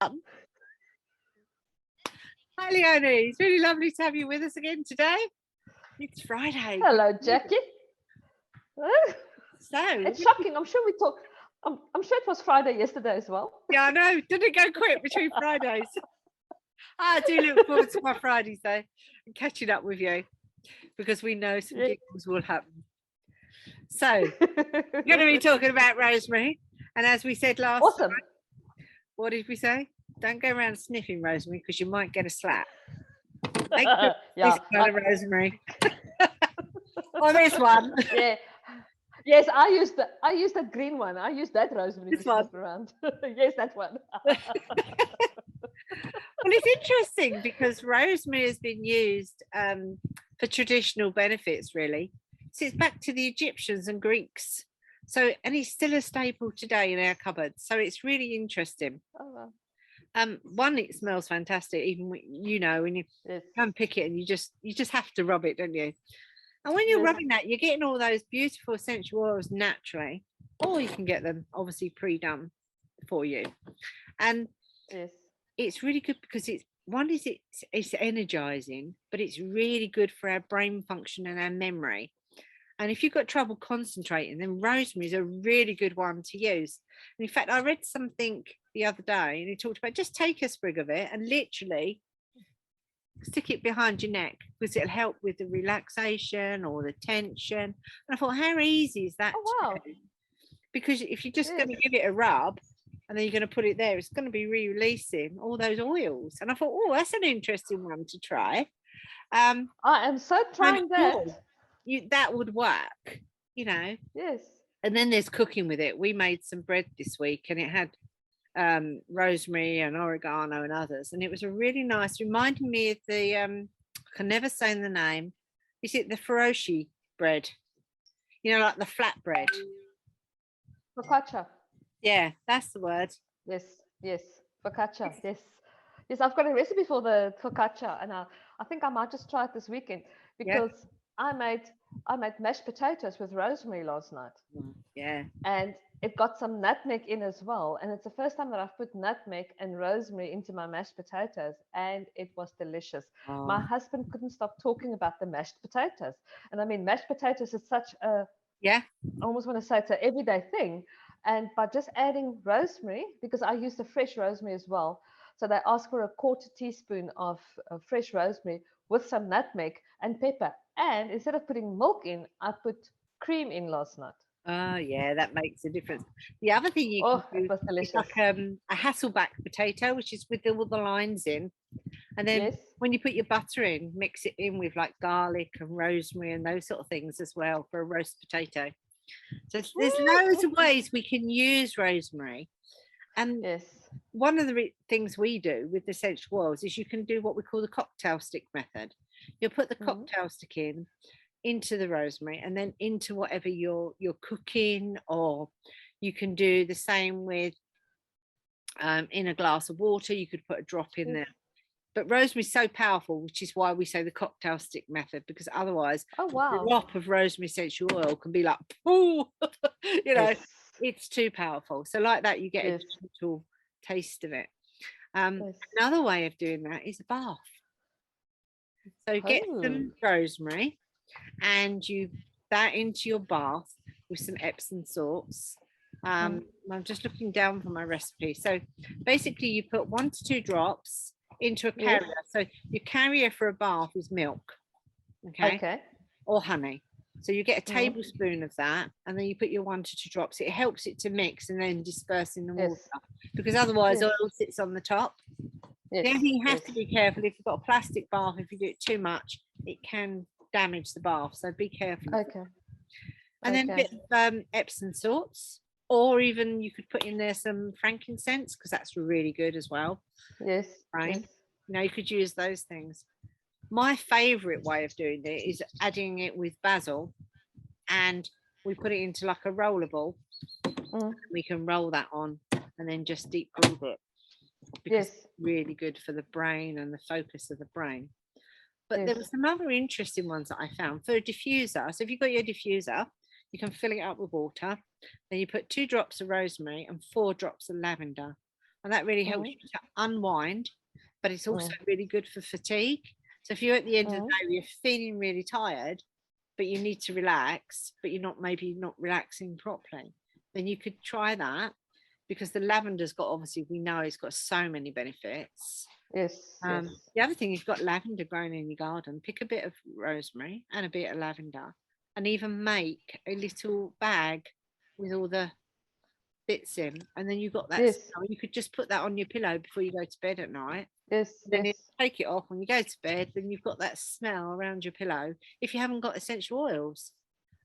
Hi Leonie, it's really lovely to have you with us again today. It's Friday. Hello, Jackie. So It's shocking. I'm sure we talked. I'm sure it was Friday yesterday as well. Yeah, I know. Didn't it go quick between Fridays? I do look forward to my Fridays though, and catching up with you because we know some giggles will happen. So we're going to be talking about Rosemary, and as we said last time, what did we say? Don't go around sniffing Rosemary because you might get a slap. Make this kind of Rosemary. Or this one. Yeah. Yes, I used the green one. I used that Rosemary this one around. Yes, that one. Well, it's interesting because rosemary has been used for traditional benefits, really. So it's back to the Egyptians and Greeks. So, and it's still a staple today in our cupboards. So it's really interesting. Oh, wow. One, it smells fantastic, even when you come pick it and you just have to rub it, don't you? And when you're rubbing that, you're getting all those beautiful essential oils naturally, or you can get them obviously pre-done for you. And it's really good because it's energizing, but it's really good for our brain function and our memory. And if you've got trouble concentrating, then rosemary is a really good one to use. And in fact, I read something the other day and it talked about just take a sprig of it and literally stick it behind your neck because it'll help with the relaxation or the tension. And I thought, how easy is that? Oh, wow. Because if you're just going to give it a rub and then you're going to put it there, it's going to be re-releasing all those oils. And I thought, oh, that's an interesting one to try. I am so trying that. That would work, Yes. And then there's cooking with it. We made some bread this week and it had rosemary and oregano and others, and it was a really nice, reminding me of the I can never say the name. Is it the Feroci bread? Like the flat bread. Focaccia. Yeah, that's the word. Yes, focaccia. Yes. I've got a recipe for the focaccia, and I think I might just try it this weekend because I made mashed potatoes with rosemary last night. Yeah. And it got some nutmeg in as well. And it's the first time that I've put nutmeg and rosemary into my mashed potatoes. And it was delicious. Oh. My husband couldn't stop talking about the mashed potatoes. And I mean, mashed potatoes is such a, I almost want to say it's an everyday thing. And by just adding rosemary, because I use the fresh rosemary as well. So they ask for a 1/4 teaspoon of fresh rosemary with some nutmeg and pepper. And instead of putting milk in, I put cream in last night. Oh yeah, that makes a difference. The other thing you can do is like a Hasselback potato, which is with all the lines in, and then when you put your butter in, mix it in with like garlic and rosemary and those sort of things as well for a roast potato. So there's loads of ways we can use rosemary. And one of the things we do with the essential oils is you can do what we call the cocktail stick method. You'll put the cocktail stick into the rosemary and then into whatever you're cooking, or you can do the same with in a glass of water. You could put a drop in there. But rosemary is so powerful, which is why we say the cocktail stick method, because otherwise a drop of rosemary essential oil can be like, oh, it's too powerful. So like that, you get a gentle taste of it. Another way of doing that is a bath. So get some rosemary and you that into your bath with some Epsom salts. I'm just looking down for my recipe. So basically you put 1 to 2 drops into a carrier. So your carrier for a bath is milk, okay, or honey. So you get a tablespoon of that, and then you put your 1 to 2 drops. It helps it to mix and then disperse in the water, because otherwise oil sits on the top. The only thing you have to be careful, if you've got a plastic bath, if you do it too much, it can damage the bath. So be careful. And then a bit of Epsom salts, or even you could put in there some frankincense, because that's really good as well. Right. You could use those things. My favorite way of doing it is adding it with basil, and we put it into like a roller ball. We can roll that on and then just deep breathe it, because it's really good for the brain and the focus of the brain. But there were some other interesting ones that I found for a diffuser. So if you've got your diffuser, you can fill it up with water. Then you put 2 drops of rosemary and 4 drops of lavender. and that really helps you to unwind, but it's also really good for fatigue. So if you're at the end of the day, you're feeling really tired, but you need to relax, but you're maybe not relaxing properly, then you could try that, because the lavender's got, obviously we know it's got so many benefits. Yes. The other thing, you've got lavender growing in your garden. Pick a bit of rosemary and a bit of lavender, and even make a little bag with all the bits in, and then you've got that smell. You could just put that on your pillow before you go to bed at night. Then you take it off when you go to bed, then you've got that smell around your pillow. If you haven't got essential oils,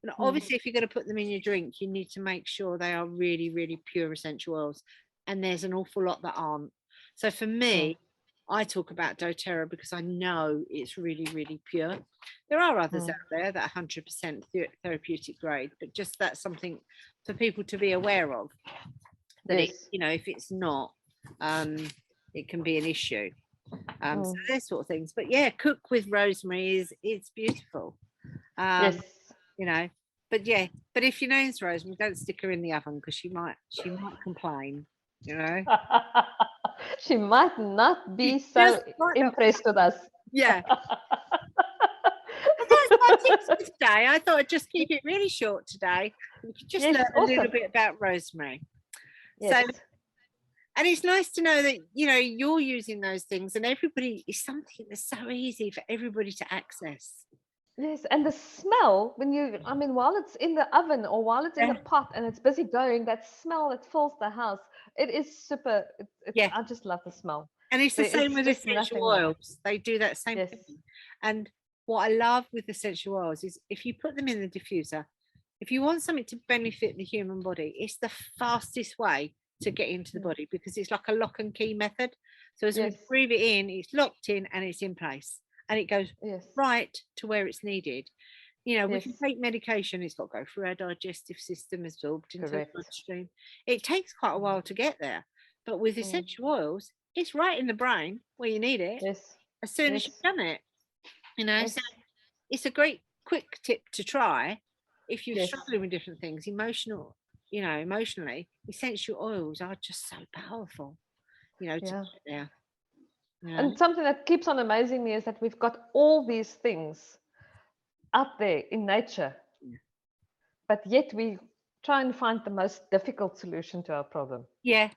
and obviously if you're going to put them in your drink, you need to make sure they are really, really pure essential oils, and there's an awful lot that aren't. So for me, I talk about doTERRA because I know it's really, really pure. There are others out there that are 100% therapeutic grade, but just that's something for people to be aware of, that it, you know, if it's not, it can be an issue. So those sort of things. But yeah, cook with rosemary it's beautiful. You know, but yeah, but if your name's Rosemary, don't stick her in the oven, because she might complain, you know. She might not be so impressed with us. Yeah. That's my tips for today. I thought I'd just keep it really short today. We could just learn a little bit about rosemary. So, and it's nice to know that, you know, you're using those things, and everybody is something that's so easy for everybody to access. Yes, and the smell when you, I mean, while it's in the oven or while it's in the pot and it's busy going, that smell that fills the house, it is super. I just love the smell. And it's the same with essential oils. They do that same thing. And what I love with essential oils is if you put them in the diffuser, if you want something to benefit the human body, it's the fastest way to get into the body, because it's like a lock and key method. So as we breathe it in, it's locked in and it's in place, and it goes right to where it's needed. You know, if you take medication, it's got to go through our digestive system, absorbed into the bloodstream. It takes quite a while to get there. But with essential oils, it's right in the brain where you need it as soon as you've done it. You know, so it's a great quick tip to try if you're struggling with different things. Emotionally, essential oils are just so powerful, you know, to get there. Yeah. And something that keeps on amazing me is that we've got all these things out there in nature, but yet we try and find the most difficult solution to our problem. Yeah.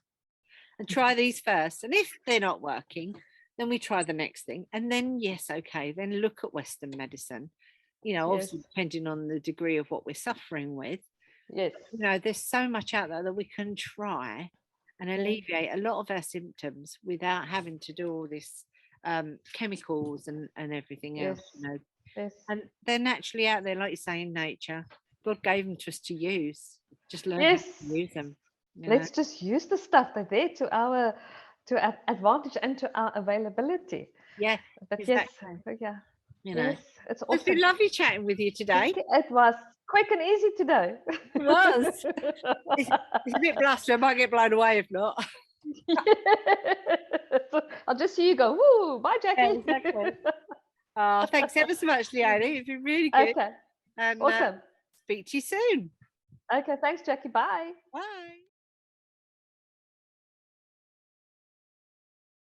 And try these first. And if they're not working, then we try the next thing. And then, then look at Western medicine. You know, obviously depending on the degree of what we're suffering with. Yes. You know, there's so much out there that we can try and alleviate a lot of our symptoms without having to do all this chemicals and everything else, you know. And they're naturally out there, like you say, in nature. God gave them to us to use. Just learn how to use them. Let's just use the stuff that's there to our advantage and to our availability. Yeah, but exactly. You know, it's awesome. It's been lovely chatting with you today. It was quick and easy today. It was. It's a bit blustery. I might get blown away if not. I'll just see you go, woo, bye, Jackie. Yeah, exactly. Thanks ever so much, Leonie. It's been really good. Okay. And awesome. Speak to you soon. Okay, thanks, Jackie. Bye. Bye.